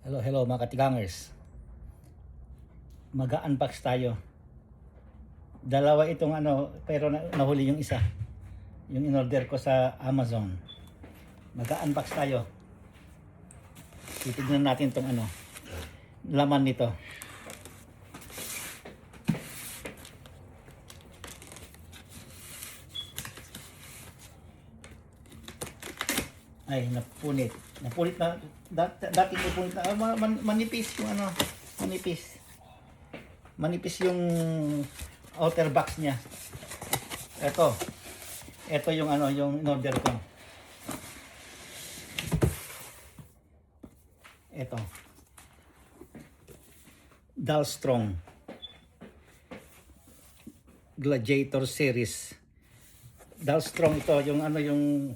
Hello, hello mga katigangers. Mag-unbox tayo. Dalawa itong pero nahuli yung isa. Yung in-order ko sa Amazon. Mag-unbox tayo. Titignan natin itong laman nito. Ay, napunit. Napunit na. Dating napunit na. Manipis yung manipis. Manipis yung outer box niya. Ito yung yung in-order ko. Ito. Dalstrong Gladiator series. Dalstrong ito yung yung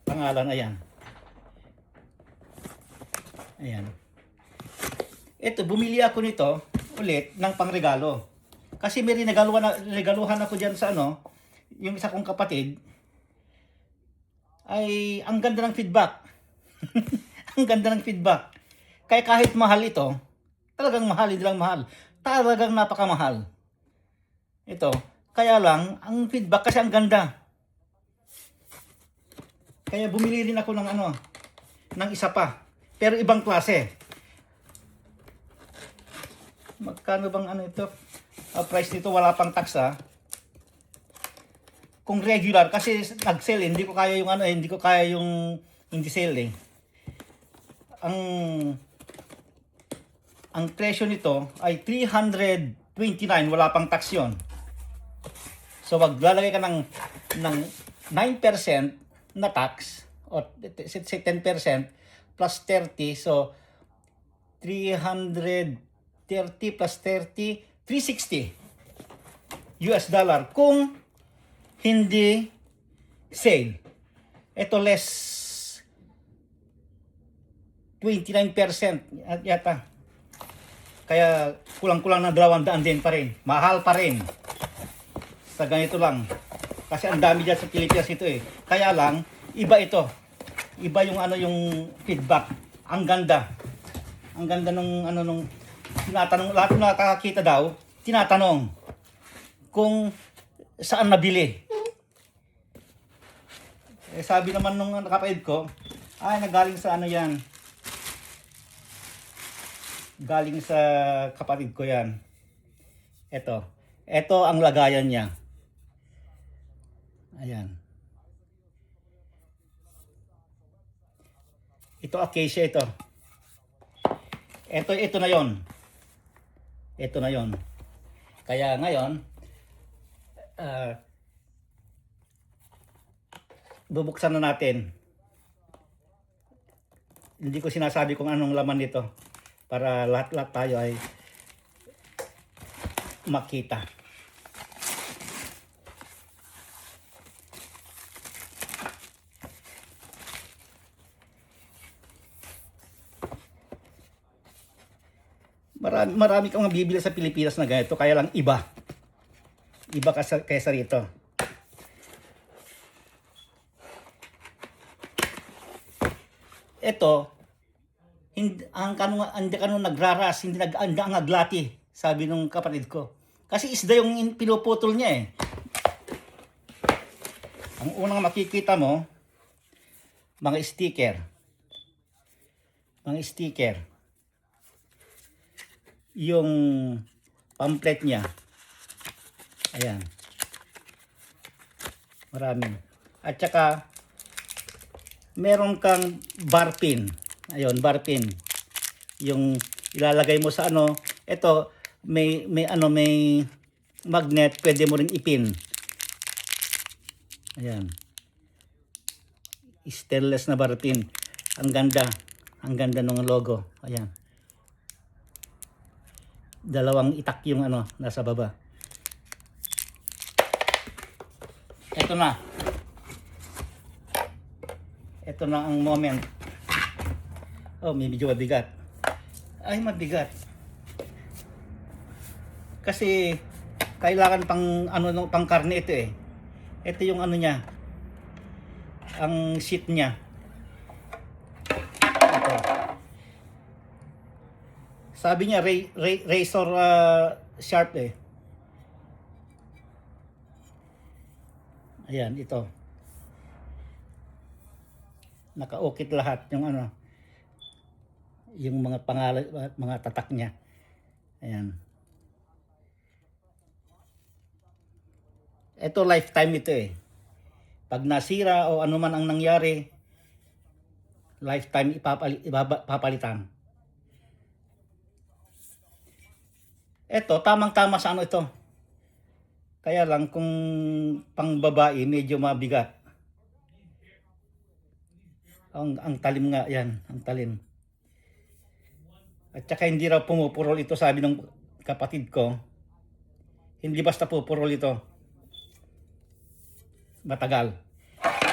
pangalan. Ayan. Ito, bumili ako nito ulit ng pangregalo. Kasi may regaluhan ako diyan sa yung isa kong kapatid. Ay ang ganda ng feedback. Ang ganda ng feedback. Kaya kahit mahal ito, talagang mahal, hindi lang mahal. Talagang napakamahal. Ito, kaya lang ang feedback kasi ang ganda. Kaya bumili rin ako ng ng isa pa. Pero ibang klase. Magkano bang ito? Price nito wala pang tax Kung regular kasi nag-sale, hindi ko kaya yung hindi ko kaya yung hindi sale Ang presyo nito ay 329, wala pang tax 'yon. So maglalagay ka ng 9% na tax o 10% plus 30, so 330 plus 30, 360 US dollar kung hindi sale. Ito less 29% yata. Kaya kulang-kulang na 200 din pa rin. Mahal pa rin. Sa ganito lang. Kasi ang dami dyan sa Pilipinas ito Kaya lang, iba ito. Iba yung yung feedback. Ang ganda. Ang ganda nung tinatanong, lahat ng nakakakita daw, tinatanong kung saan nabili. Sabi naman nung kapatid ko, ay nagaling sa yan. Galing sa kapatid ko yan. Ito ang lagayan niya. Ayan. Ito acacia ito. Ito na 'yon. Ito na 'yon. Kaya ngayon bubuksan na natin. Hindi ko sinasabi kung anong laman nito para lahat-lahat tayo ay makita. Marami kang mabibili sa Pilipinas na ganito, kaya lang iba. Iba kaysa rito. Ito, hindi kanong nagraras, hindi naglati, sabi nung kapatid ko. Kasi isda yung pinuputol niya Ang unang makikita mo, mga sticker. Mga sticker. Yung pamphlet niya. Ayan. Marami. At saka meron kang bar pin. Ayun, bar pin. Yung ilalagay mo sa ito may magnet, pwede mo ring ipin. Ayan. Stainless na bar pin. Ang ganda. Ang ganda ng logo. Ayan. Dalawang itak yung nasa baba. Ito na. Ito na ang moment. Oh, medyo mabigat. Ay, mabigat. Kasi kailangan pang karne ito Ito yung niya. Ang sheet niya. Ito. Sabi niya razor sharp eh. Ayan, ito. Nakaukit lahat yung ano, yung mga pangalan, mga tatak niya. Ayan. Ito lifetime ito eh. Pag nasira o ano man ang nangyari, lifetime ipapalitan. Ito, tamang-tama sa ano ito. Kaya lang kung pang babae, medyo mabigat. Ang talim nga, yan, ang talim. At saka hindi raw pumupurol ito, sabi ng kapatid ko. Hindi basta pupurol ito. Matagal.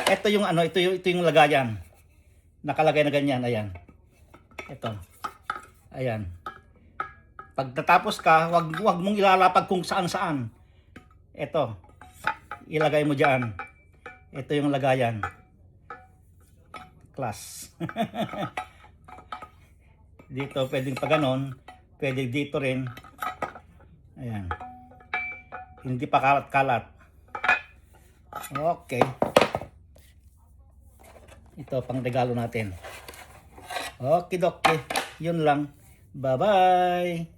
Ito yung ano, ito yung lagayan. Nakalagay na ganyan, ayan. Ito. Ayan. Pag natapos ka, wag mong ilalapag kung saan-saan. Ito. Ilagay mo diyan. Ito yung lagayan. Class. Dito pwedeng pa ganon, pwedeng dito rin. Ayan. Hindi pa kalat-kalat. Okay. Ito pang regalo natin. Okay, dokie. Yun lang. Bye-bye.